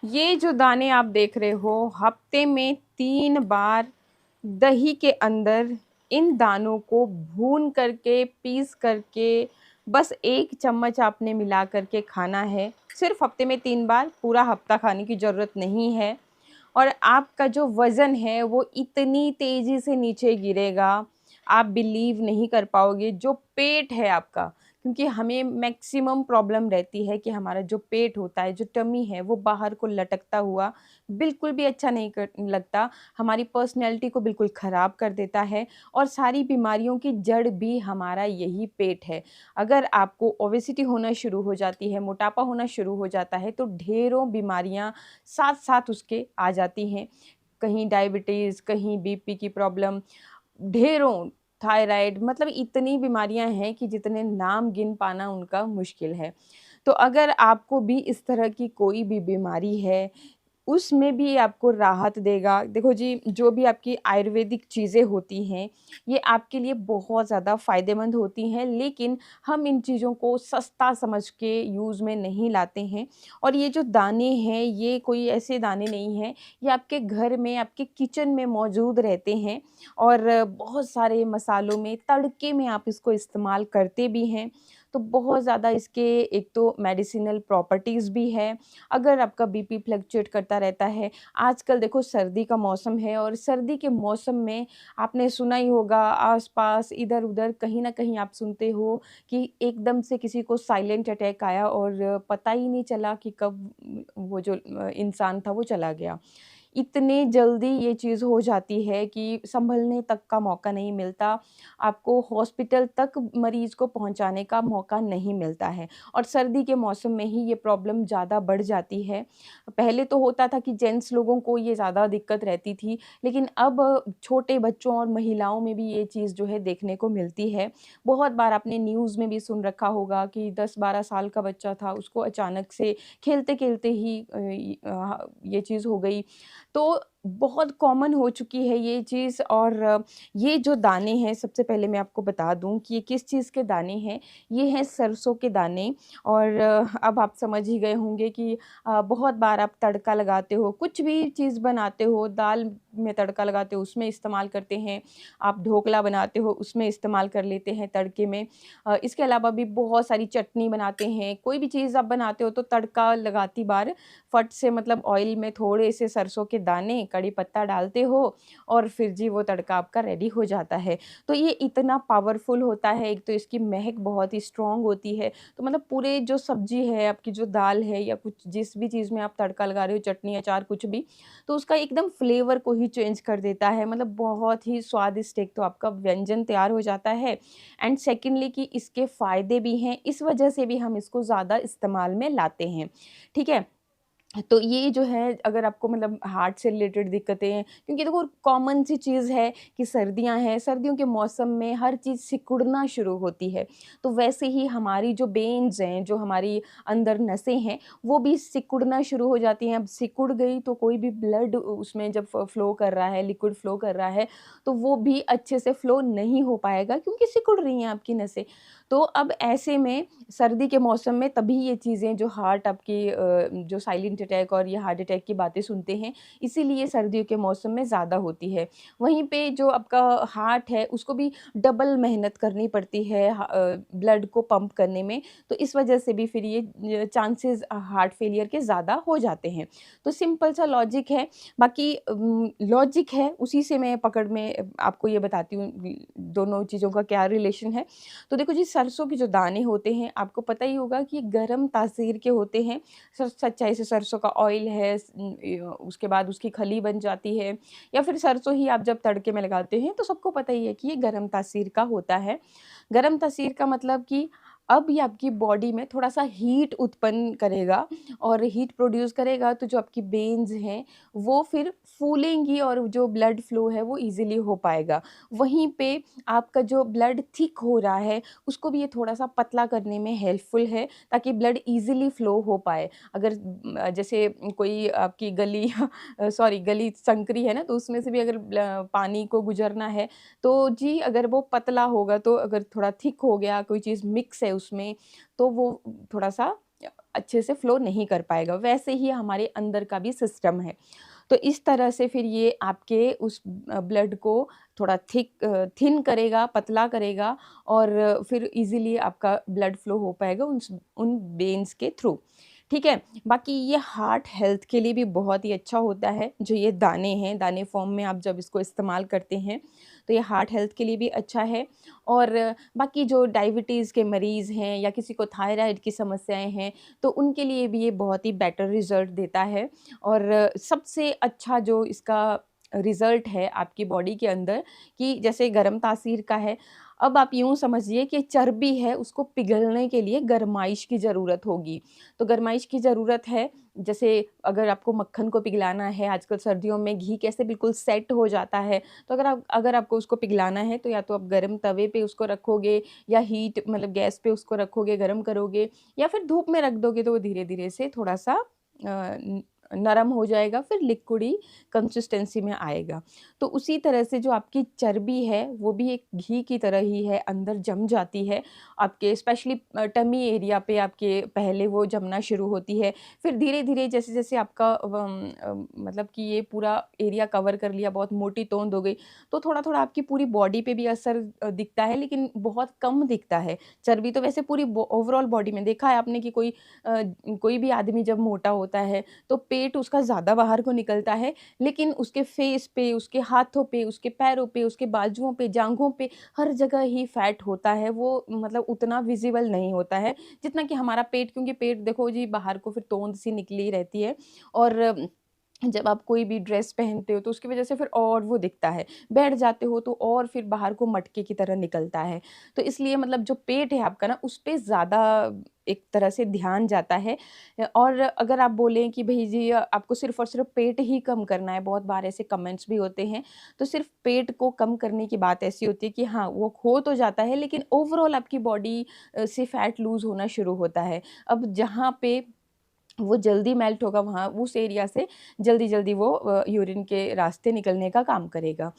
ये जो दाने आप देख रहे हो, हफ्ते में 3 बार दही के अंदर इन दानों को भून करके, पीस करके, बस 1 चम्मच आपने मिला कर के खाना है। सिर्फ़ हफ्ते में 3 बार, पूरा हफ्ता खाने की ज़रूरत नहीं है। और आपका जो वज़न है वो इतनी तेज़ी से नीचे गिरेगा, आप बिलीव नहीं कर पाओगे। जो पेट है आपका, क्योंकि हमें मैक्सिमम प्रॉब्लम रहती है कि हमारा जो पेट होता है, जो टमी है, वो बाहर को लटकता हुआ बिल्कुल भी अच्छा नहीं लगता। हमारी पर्सनैलिटी को बिल्कुल ख़राब कर देता है और सारी बीमारियों की जड़ भी हमारा यही पेट है। अगर आपको ओबेसिटी होना शुरू हो जाती है, मोटापा होना शुरू हो जाता है, तो ढेरों बीमारियाँ साथ-साथ उसके आ जाती हैं। कहीं डायबिटीज़, कहीं बीपी की प्रॉब्लम, ढेरों थायराइड, मतलब इतनी बीमारियाँ हैं कि जितने नाम गिन पाना उनका मुश्किल है। तो अगर आपको भी इस तरह की कोई भी बीमारी है, उसमें भी आपको राहत देगा। देखो जी, जो भी आपकी आयुर्वेदिक चीज़ें होती हैं, ये आपके लिए बहुत ज़्यादा फ़ायदेमंद होती हैं, लेकिन हम इन चीज़ों को सस्ता समझ के यूज़ में नहीं लाते हैं। और ये जो दाने हैं, ये कोई ऐसे दाने नहीं हैं, ये आपके घर में, आपके किचन में मौजूद रहते हैं और बहुत सारे मसालों में, तड़के में आप इसको इस्तेमाल करते भी हैं। तो बहुत ज़्यादा इसके एक तो मेडिसिनल प्रॉपर्टीज़ भी है। अगर आपका बीपी फ्लक्चुएट करता रहता है, आजकल देखो सर्दी का मौसम है और सर्दी के मौसम में आपने सुना ही होगा, आस-पास, इधर-उधर कहीं न कहीं आप सुनते हो कि एकदम से किसी को साइलेंट अटैक आया और पता ही नहीं चला कि कब वो जो इंसान था वो चला गया। इतने जल्दी ये चीज़ हो जाती है कि सँभलने तक का मौका नहीं मिलता, आपको हॉस्पिटल तक मरीज़ को पहुँचाने का मौका नहीं मिलता है और सर्दी के मौसम में ही ये प्रॉब्लम ज़्यादा बढ़ जाती है। पहले तो होता था कि जेंट्स लोगों को ये ज़्यादा दिक्कत रहती थी, लेकिन अब छोटे बच्चों और महिलाओं में भी ये चीज़ जो है देखने को मिलती है। बहुत बार आपने न्यूज़ में भी सुन रखा होगा कि 10-12 साल का बच्चा था, उसको अचानक से खेलते-खेलते ही ये चीज़ हो गई। तो बहुत कॉमन हो चुकी है ये चीज़ और ये जो दाने हैं, सबसे पहले मैं आपको बता दूँ कि ये किस चीज़ के दाने हैं। ये हैं सरसों के दाने और अब आप समझ ही गए होंगे कि बहुत बार आप तड़का लगाते हो, कुछ भी चीज़ बनाते हो, दाल में तड़का लगाते हो, उसमें इस्तेमाल करते हैं। आप ढोकला बनाते हो, उसमें इस्तेमाल कर लेते हैं तड़के में। इसके अलावा भी बहुत सारी चटनी बनाते हैं, कोई भी चीज़ आप बनाते हो तो तड़का लगाती बार फट से, मतलब ऑयल में थोड़े से सरसों के दाने, कड़ी पत्ता डालते हो और फिर जी वो तड़का आपका रेडी हो जाता है। तो ये इतना पावरफुल होता है, एक तो इसकी महक बहुत ही स्ट्रॉन्ग होती है, तो मतलब पूरे जो सब्ज़ी है, आपकी जो दाल है या कुछ जिस भी चीज़ में आप तड़का लगा रहे हो, चटनी, अचार कुछ भी, तो उसका एकदम फ्लेवर को ही चेंज कर देता है। मतलब बहुत ही स्वादिष्ट एक तो आपका व्यंजन तैयार हो जाता है एंड सेकंडली कि इसके फ़ायदे भी हैं, इस वजह से भी हम इसको ज़्यादा इस्तेमाल में लाते हैं। ठीक है? तो ये जो है, अगर आपको मतलब हार्ट से रिलेटेड दिक्कतें हैं, क्योंकि देखो कॉमन सी चीज़ है कि सर्दियाँ हैं, सर्दियों के मौसम में हर चीज़ सिकुड़ना शुरू होती है। तो वैसे ही हमारी जो वेन्स हैं, जो हमारी अंदर नसें हैं, वो भी सिकुड़ना शुरू हो जाती हैं। अब सिकुड़ गई तो कोई भी ब्लड उसमें जब फ्लो कर रहा है, लिक्विड फ्लो कर रहा है, तो वो भी अच्छे से फ्लो नहीं हो पाएगा क्योंकि सिकुड़ रही हैं आपकी नसें। तो अब ऐसे में सर्दी के मौसम में तभी ये चीज़ें जो हार्ट आपकी जो साइलेंट अटैक और ये हार्ट अटैक की बातें सुनते हैं, इसीलिए सर्दियों के मौसम में ज़्यादा होती है। वहीं पे जो आपका हार्ट है, उसको भी डबल मेहनत करनी पड़ती है ब्लड को पंप करने में, तो इस वजह से भी फिर ये चांसेस हार्ट फेलियर के ज़्यादा हो जाते हैं। तो सिंपल सा लॉजिक है, बाकी लॉजिक है, उसी से मैं पकड़ में आपको ये बताती हूँ दोनों चीज़ों का क्या रिलेशन है। तो देखो जी, सरसों के जो दाने होते हैं, आपको पता ही होगा कि ये गरम तासीर के होते हैं। सच्चाई से सरसों का ऑयल है, उसके बाद उसकी खली बन जाती है या फिर सरसों ही आप जब तड़के में लगाते हैं, तो सबको पता ही है कि ये गरम तासीर का होता है। गरम तासीर का मतलब कि अब ये आपकी बॉडी में थोड़ा-सा हीट उत्पन्न करेगा और हीट प्रोड्यूस करेगा, तो जो आपकी वेन्स हैं, वो फिर फूलेंगी और जो ब्लड फ्लो है, वो ईज़िली हो पाएगा। वहीं पे आपका जो ब्लड थिक हो रहा है, उसको भी ये थोड़ा-सा पतला करने में हेल्पफुल है, ताकि ब्लड ईज़िली फ्लो हो पाए। अगर जैसे कोई आपकी गली सॉरी गली संकरी है ना, तो उसमें से भी अगर पानी को गुज़रना है, तो जी अगर वो पतला होगा, तो अगर थोड़ा थिक हो गया, कोई चीज़ मिक्स है उसमें, तो वो थोड़ा-सा अच्छे से फ्लो नहीं कर पाएगा। वैसे ही हमारे अंदर का भी सिस्टम है। तो इस तरह से फिर ये आपके उस ब्लड को थोड़ा थिन करेगा, पतला करेगा और फिर ईज़िली आपका ब्लड फ्लो हो पाएगा उन वेन्स के थ्रू। ठीक है? बाकी ये हार्ट हेल्थ के लिए भी बहुत ही अच्छा होता है, जो ये दाने हैं, दाने फॉर्म में आप जब इसको इस्तेमाल करते हैं, तो ये हार्ट हेल्थ के लिए भी अच्छा है। और बाकी जो डायबिटीज़ के मरीज़ हैं या किसी को थायराइड की समस्याएँ हैं, तो उनके लिए भी ये बहुत ही बेटर रिज़ल्ट देता है। और सबसे अच्छा जो इसका रिज़ल्ट है आपकी बॉडी के अंदर कि जैसे गर्म तासीर का है, अब आप यूँ समझिए कि चर्बी है उसको पिघलने के लिए गरमाइश की ज़रूरत होगी। तो गरमाइश की ज़रूरत है, जैसे अगर आपको मक्खन को पिघलाना है, आजकल सर्दियों में घी कैसे बिल्कुल सेट हो जाता है, तो अगर आपको उसको पिघलाना है तो या तो आप गरम तवे पे उसको रखोगे या हीट मतलब गैस पे उसको रखोगे, गरम करोगे या फिर धूप में रख दोगे तो वो धीरे-धीरे से थोड़ा-सा नरम हो जाएगा, फिर लिक्विडी कंसिस्टेंसी में आएगा। तो उसी तरह से जो आपकी चर्बी है, वो भी एक घी की तरह ही है, अंदर जम जाती है। आपके स्पेशली टमी एरिया पे आपके पहले वो जमना शुरू होती है। फिर धीरे-धीरे जैसे-जैसे आपका मतलब कि ये पूरा एरिया कवर कर लिया, बहुत मोटी तोंद हो गई, तो थोड़ा-थोड़ा आपकी पूरी बॉडी पे भी असर दिखता है, लेकिन बहुत कम दिखता है। चर्बी तो वैसे पूरी ओवरऑल बॉडी में देखा है आपने कि कोई भी आदमी जब मोटा होता है, तो पेट उसका ज़्यादा बाहर को निकलता है, लेकिन उसके फेस पे, उसके हाथों पे, उसके पैरों पे, उसके बाजुओं पे, जाँघों पे हर जगह ही फैट होता है। वो मतलब उतना विज़िबल नहीं होता है, जितना कि हमारा पेट, क्योंकि पेट देखो जी बाहर को फिर तोंद सी निकली रहती है और जब आप कोई भी ड्रेस पहनते हो तो उसकी वज़ह से फिर और वो दिखता है। बैठ जाते हो तो और फिर बाहर को मटके की तरह निकलता है। तो इसलिए मतलब जो पेट है आपका ना, उस पे ज़्यादा एक तरह से ध्यान जाता है। और अगर आप बोलें कि भई जी आपको सिर्फ़ और सिर्फ़ पेट ही कम करना है, बहुत बार ऐसे कमेंट्स भी होते हैं, तो सिर्फ़ पेट को कम करने की बात ऐसी होती है कि हाँ, वो हो तो जाता है लेकिन ओवरऑल आपकी बॉडी से फैट लूज़ होना शुरू होता है। अब जहाँ पे वो जल्दी मेल्ट होगा वहाँ उस एरिया से जल्दी-जल्दी वो यूरिन के रास्ते निकलने का काम करेगा।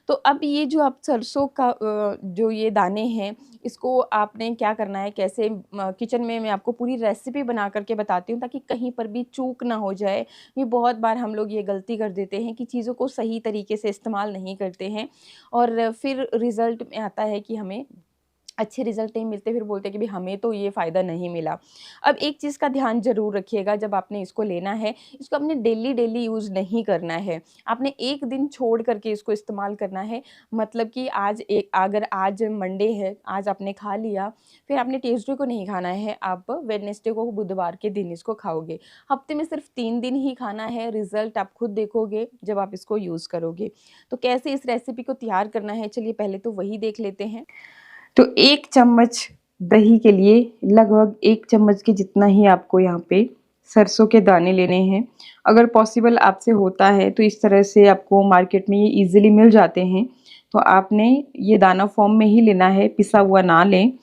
तो अब ये जो आप सरसों का जो ये दाने हैं, इसको आपने क्या करना है, कैसे किचन में मैं आपको पूरी रेसिपी बना कर के बताती हूँ ताकि कहीं पर भी चूक ना हो जाए। ये बहुत बार हम लोग ये गलती कर देते हैं कि चीज़ों को सही तरीके से इस्तेमाल नहीं करते हैं और फिर रिज़ल्ट में आता है कि हमें अच्छे रिज़ल्ट नहीं मिलते, फिर बोलते हैं कि भई हमें तो ये फ़ायदा नहीं मिला। अब एक चीज़ का ध्यान ज़रूर रखिएगा जब आपने इसको लेना है, इसको आपने डेली यूज़ नहीं करना है। आपने एक दिन छोड़ कर के इसको इस्तेमाल करना है, मतलब कि अगर आज मंडे है, आज आपने खा लिया, फिर आपने ट्यूसडे को नहीं खाना है, आप वेडनेसडे को बुधवार के दिन इसको खाओगे। हफ़्ते में सिर्फ़ 3 दिन ही खाना है, रिज़ल्ट आप खुद देखोगे जब आप इसको यूज़ करोगे। तो कैसे इस रेसिपी को तैयार करना है, चलिए पहले तो वही देख लेते हैं। तो 1 चम्मच दही के लिए लगभग 1 चम्मच के जितना ही आपको यहाँ पे सरसों के दाने लेने हैं। अगर पॉसिबल आपसे होता है तो इस तरह से आपको मार्केट में ये ईज़िली मिल जाते हैं। तो आपने ये दाना फॉर्म में ही लेना है, पिसा हुआ ना लें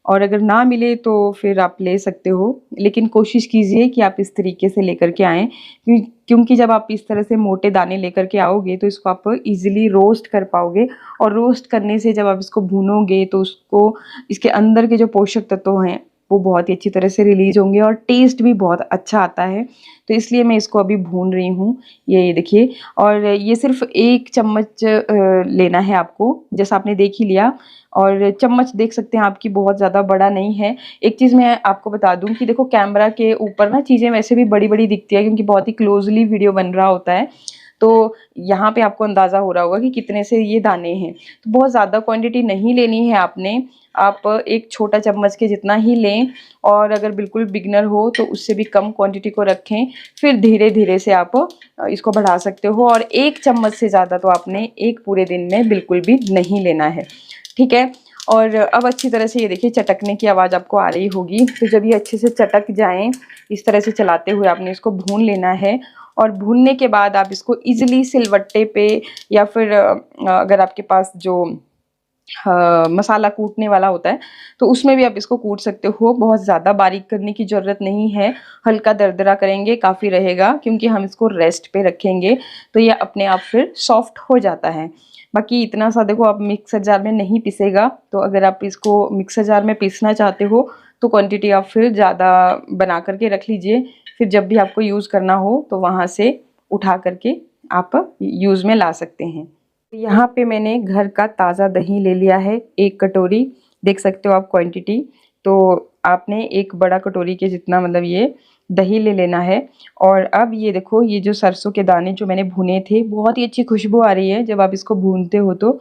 और अगर ना मिले तो फिर आप ले सकते हो। लेकिन कोशिश कीजिए कि आप इस तरीके से लेकर के आएँ क्योंकि जब आप इस तरह से मोटे दाने लेकर के आओगे तो इसको आप ईज़िली रोस्ट कर पाओगे और रोस्ट करने से जब आप इसको भूनोगे तो उसको इसके अंदर के जो पोषक तत्व हैं वो बहुत ही अच्छी तरह से रिलीज़ होंगे और टेस्ट भी बहुत अच्छा आता है। तो इसलिए मैं इसको अभी भून रही हूँ। ये देखिए और ये सिर्फ़ 1 चम्मच लेना है आपको, जैसा आपने देख ही लिया और चम्मच देख सकते हैं आपकी बहुत ज़्यादा बड़ा नहीं है। एक चीज़ मैं आपको बता दूँ कि देखो कैमरा के ऊपर ना चीज़ें वैसे भी बड़ी-बड़ी दिखती है क्योंकि बहुत ही क्लोज़ली वीडियो बन रहा होता है। तो यहाँ पे आपको अंदाज़ा हो रहा होगा कि कितने से ये दाने हैं। तो बहुत ज़्यादा क्वांटिटी नहीं लेनी है आपने, आप एक छोटा चम्मच के जितना ही लें और अगर बिल्कुल बिगिनर हो तो उससे भी कम क्वांटिटी को रखें। फिर धीरे-धीरे से आप इसको बढ़ा सकते हो और 1 चम्मच से ज़्यादा तो आपने एक पूरे दिन में बिल्कुल भी नहीं लेना है, ठीक है? और अब अच्छी तरह से ये देखिए चटकने की आवाज़ आपको आ रही होगी। तो जब ये अच्छे से चटक जाएँ, इस तरह से चलाते हुए आपने इसको भून लेना है और भूनने के बाद आप इसको ईज़िली सिलवट्टे पे या फिर अगर आपके पास जो मसाला कूटने वाला होता है, तो उसमें भी आप इसको कूट सकते हो। बहुत ज़्यादा बारीक करने की ज़रूरत नहीं है, हल्का दरदरा करेंगे काफ़ी रहेगा क्योंकि हम इसको रेस्ट पे रखेंगे, तो ये अपने आप फिर सॉफ्ट हो जाता है। बाकी इतना सा देखो आप मिक्सर जार में नहीं पिसेगा, तो अगर आप इसको मिक्सर जार में पीसना चाहते हो, तो क्वांटिटी आप फिर ज़्यादा बना करके रख लीजिए, फिर जब भी आपको यूज़ करना हो तो वहाँ से उठा करके आप यूज़ में ला सकते हैं। यहाँ पे मैंने घर का ताज़ा दही ले लिया है 1 कटोरी, देख सकते हो आप क्वांटिटी। तो आपने एक बड़ा कटोरी के जितना मतलब ये दही ले लेना है। और अब ये देखो, ये जो सरसों के दाने जो मैंने भुने थे, बहुत ही अच्छी खुशबू आ रही है जब आप इसको भूनते हो तो।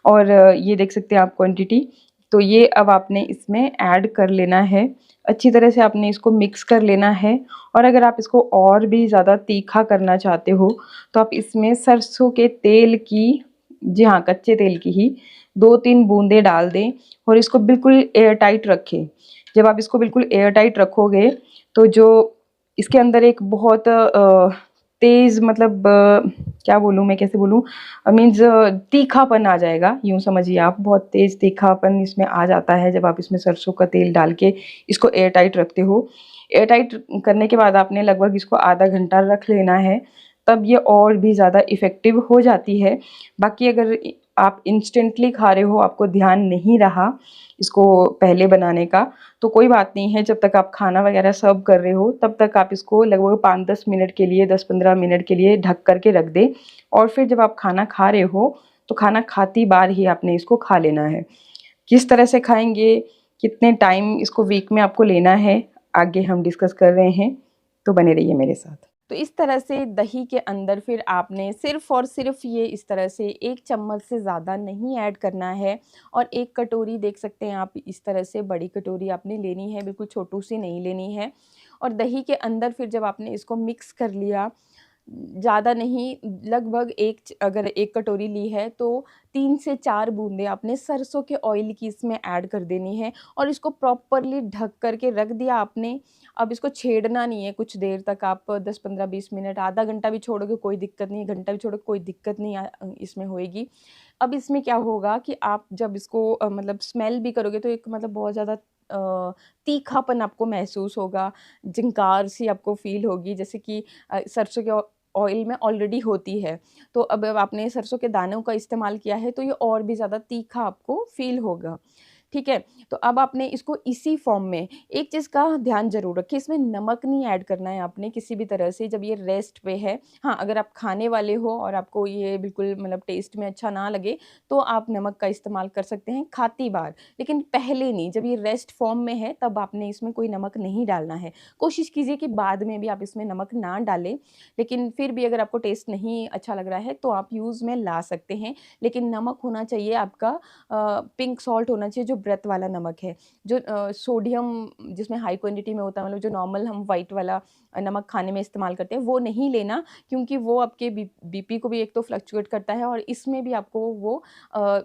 और ये देख सकते हैं आप क्वांटिटी। तो ये अब आपने इसमें ऐड कर लेना है, अच्छी तरह से आपने इसको मिक्स कर लेना है। और अगर आप इसको और भी ज़्यादा तीखा करना चाहते हो तो आप इसमें सरसों के तेल की, जी हाँ, कच्चे तेल की ही 2-3 बूंदें डाल दें और इसको बिल्कुल एयर टाइट रखें। जब आप इसको बिल्कुल एयर टाइट रखोगे तो जो इसके अंदर एक बहुत तेज़ मतलब क्या बोलूँ मैं, कैसे बोलूँ, मीन्स तीखापन आ जाएगा, यूँ समझिए आप। बहुत तेज़ तीखापन इसमें आ जाता है जब आप इसमें सरसों का तेल डाल के इसको एयर टाइट रखते हो। एयर टाइट करने के बाद आपने लगभग इसको आधा घंटा रख लेना है, तब ये और भी ज़्यादा इफ़ेक्टिव हो जाती है। बाकी अगर आप इंस्टेंटली खा रहे हो, आपको ध्यान नहीं रहा इसको पहले बनाने का, तो कोई बात नहीं है। जब तक आप खाना वगैरह सर्व कर रहे हो तब तक आप इसको लगभग 5-10 मिनट के लिए, 10-15 मिनट के लिए ढक कर के रख दें। और फिर जब आप खाना खा रहे हो तो खाना खाती बार ही आपने इसको खा लेना है। किस तरह से खाएँगे, कितने टाइम इसको वीक में आपको लेना है, आगे हम डिस्कस कर रहे हैं, तो बने रहिए मेरे साथ। तो इस तरह से दही के अंदर फिर आपने सिर्फ़ और सिर्फ़ ये इस तरह से 1 चम्मच से ज़्यादा नहीं ऐड करना है। और 1 कटोरी देख सकते हैं आप, इस तरह से बड़ी कटोरी आपने लेनी है, बिल्कुल छोटू-सी नहीं लेनी है। और दही के अंदर फिर जब आपने इसको मिक्स कर लिया, ज़्यादा नहीं, लगभग अगर 1 कटोरी ली है तो 3 से 4 बूँदें आपने सरसों के ऑयल की इसमें ऐड कर देनी है और इसको प्रॉपरली ढक कर के रख दिया आपने। अब इसको छेड़ना नहीं है कुछ देर तक, आप 10, 15, 20 मिनट, आधा घंटा भी छोड़ोगे कोई दिक्कत नहीं है, घंटा भी छोड़ोगे कोई दिक्कत नहीं इसमें होएगी। अब इसमें क्या होगा कि आप जब इसको मतलब स्मेल भी करोगे तो एक मतलब बहुत ज़्यादा तीखापन आपको महसूस होगा, झंकार सी आपको फ़ील होगी, जैसे कि सरसों के ऑयल में ऑलरेडी होती है। तो अब आपने सरसों के दानों का इस्तेमाल किया है तो ये और भी ज़्यादा तीखा आपको फ़ील होगा। ठीक है? तो अब आपने इसको इसी फ़ॉर्म में, एक चीज़ का ध्यान ज़रूर रखें, इसमें नमक नहीं ऐड करना है आपने किसी भी तरह से जब ये रेस्ट पे है। हाँ, अगर आप खाने वाले हो और आपको ये बिल्कुल मतलब टेस्ट में अच्छा ना लगे, तो आप नमक का इस्तेमाल कर सकते हैं खाती बार। लेकिन पहले नहीं, जब ये रेस्ट फ़ॉर्म में है तब आपने इसमें कोई नमक नहीं डालना है। कोशिश कीजिए कि बाद में भी आप इसमें नमक ना डालें, लेकिन फिर भी अगर आपको टेस्ट नहीं अच्छा लग रहा है तो आप यूज़ में ला सकते हैं। लेकिन नमक होना चाहिए आपका पिंक सॉल्ट होना चाहिए, जो व्रत वाला नमक है। जो सोडियम जिसमें हाई क्वांटिटी में होता है, मतलब जो नॉर्मल हम व्हाइट वाला नमक खाने में इस्तेमाल करते हैं, वो नहीं लेना, क्योंकि वो आपके बीपी को भी एक तो फ्लक्चुएट करता है और इसमें भी आपको वो अ,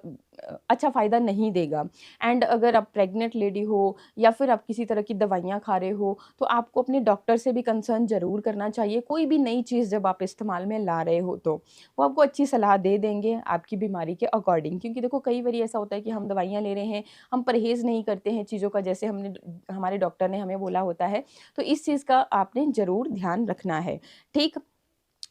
अच्छा फ़ायदा नहीं देगा। एंड अगर आप प्रेग्नेंट लेडी हो या फिर आप किसी तरह की दवाइयाँ खा रहे हो, तो आपको अपने डॉक्टर से भी कंसर्न ज़रूर करना चाहिए। कोई भी नई चीज़ जब आप इस्तेमाल में ला रहे हो तो, वो आपको अच्छी सलाह दे देंगे आपकी बीमारी के अकॉर्डिंग। क्योंकि देखो कई बारी ऐसा होता है कि हम दवाइयाँ ले रहे हैं, हम परहेज़ नहीं करते हैं चीज़ों का, जैसे हमारे डॉक्टर ने हमें बोला होता है। तो इस चीज़ का आपने ज़रूर ध्यान रखना है, ठीक?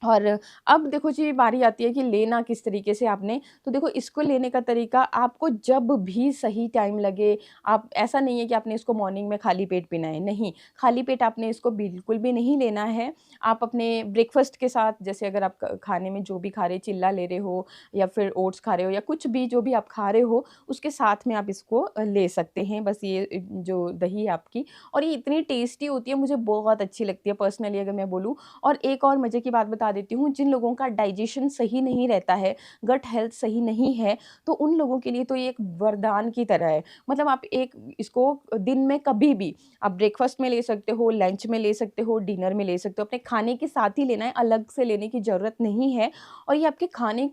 और अब देखो जी, बारी आती है कि लेना किस तरीके से आपने, तो देखो इसको लेने का तरीका आपको जब भी सही टाइम लगे। आप, ऐसा नहीं है कि आपने इसको मॉर्निंग में खाली पेट पीना है, नहीं, खाली पेट आपने इसको बिल्कुल भी नहीं लेना है। आप अपने ब्रेकफ़ास्ट के साथ, जैसे अगर आप खाने में जो भी खा रहे, चिल्ला ले रहे हो या फिर ओट्स खा रहे हो या कुछ भी जो भी आप खा रहे हो, उसके साथ में आप इसको ले सकते हैं। बस ये जो दही है आपकी, और ये इतनी टेस्टी होती है, मुझे बहुत अच्छी लगती है पर्सनली अगर मैं बोलूँ। और एक और मज़े की बात बता देती हूँ, जिन लोगों का डाइजेशन सही नहीं रहता है, गट हेल्थ सही नहीं है, तो उन लोगों के लिए तो ये एक वरदान की तरह है। मतलब आप एक इसको दिन में कभी भी आप ब्रेकफ़ास्ट में ले सकते हो, लंच में ले सकते हो, डिनर में ले सकते हो, अपने खाने के साथ ही लेना है, अलग से लेने की ज़रूरत नहीं है। और ये आपके खाने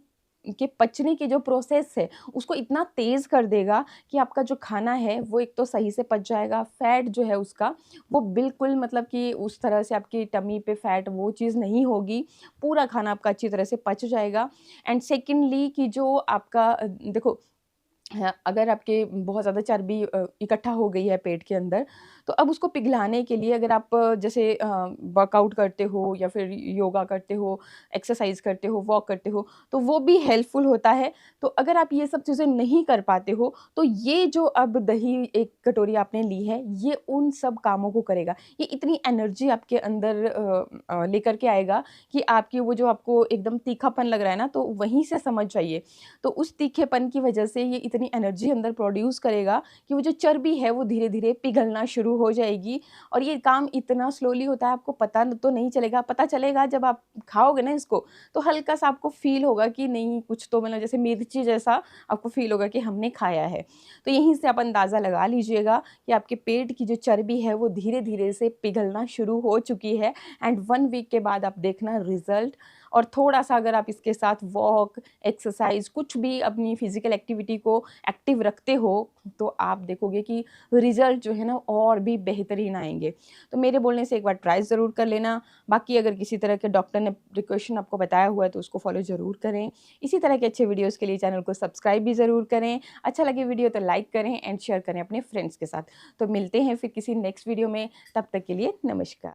के पचने की जो प्रोसेस है, उसको इतना तेज़ कर देगा कि आपका जो खाना है, वो एक तो सही से पच जाएगा, फैट जो है उसका, वो बिल्कुल मतलब कि उस तरह से आपकी टमी पे फैट वो चीज़ नहीं होगी, पूरा खाना आपका अच्छी तरह से पच जाएगा। एंड सेकंडली कि जो आपका देखो, हाँ, अगर आपके बहुत ज़्यादा चर्बी इकट्ठा हो गई है पेट के अंदर, तो अब उसको पिघलाने के लिए अगर आप जैसे वर्कआउट करते हो या फिर योगा करते हो, एक्सरसाइज़ करते हो, वॉक करते हो, तो वो भी हेल्पफुल होता है। तो अगर आप ये सब चीज़ें नहीं कर पाते हो, तो ये जो अब दही 1 कटोरी आपने ली है, ये उन सब कामों को करेगा। ये इतनी एनर्जी आपके अंदर लेकर के आएगा कि आपकी वो जो आपको एकदम तीखापन लग रहा है ना, तो वहीं से समझ जाइए। तो उस तीखेपन की वजह से ये इतनी एनर्जी अंदर प्रोड्यूस करेगा कि वो जो चर्बी है, वो धीरे-धीरे पिघलना शुरू हो जाएगी और ये काम इतना स्लोली होता है, आपको पता तो नहीं चलेगा। पता चलेगा जब आप खाओगे ना इसको, तो हल्का-सा आपको फ़ील होगा कि नहीं कुछ तो मतलब जैसे मिर्ची जैसा आपको फ़ील होगा कि हमने खाया है। तो यहीं से आप अंदाज़ा लगा लीजिएगा कि आपके पेट की जो चर्बी है वो धीरे-धीरे से पिघलना शुरू हो चुकी है एंड 1 वीक के बाद आप देखना रिज़ल्ट और थोड़ा-सा अगर आप इसके साथ वॉक, एक्सरसाइज़ कुछ भी अपनी फ़िज़िकल एक्टिविटी को एक्टिव रखते हो, तो आप देखोगे कि रिज़ल्ट जो है ना और भी बेहतरीन आएँगे। तो मेरे बोलने से एक बार ट्राई ज़रूर कर लेना। बाकी अगर किसी तरह के डॉक्टर ने प्रिकॉशन आपको बताया हुआ है तो उसको फ़ॉलो ज़रूर करें। इसी तरह के अच्छे वीडियोज़ के लिए चैनल को सब्सक्राइब भी ज़रूर करें। अच्छा लगे वीडियो तो लाइक करें एंड शेयर करें अपने फ्रेंड्स के साथ। तो मिलते हैं फिर किसी नेक्स्ट वीडियो में, तब तक के लिए नमस्कार।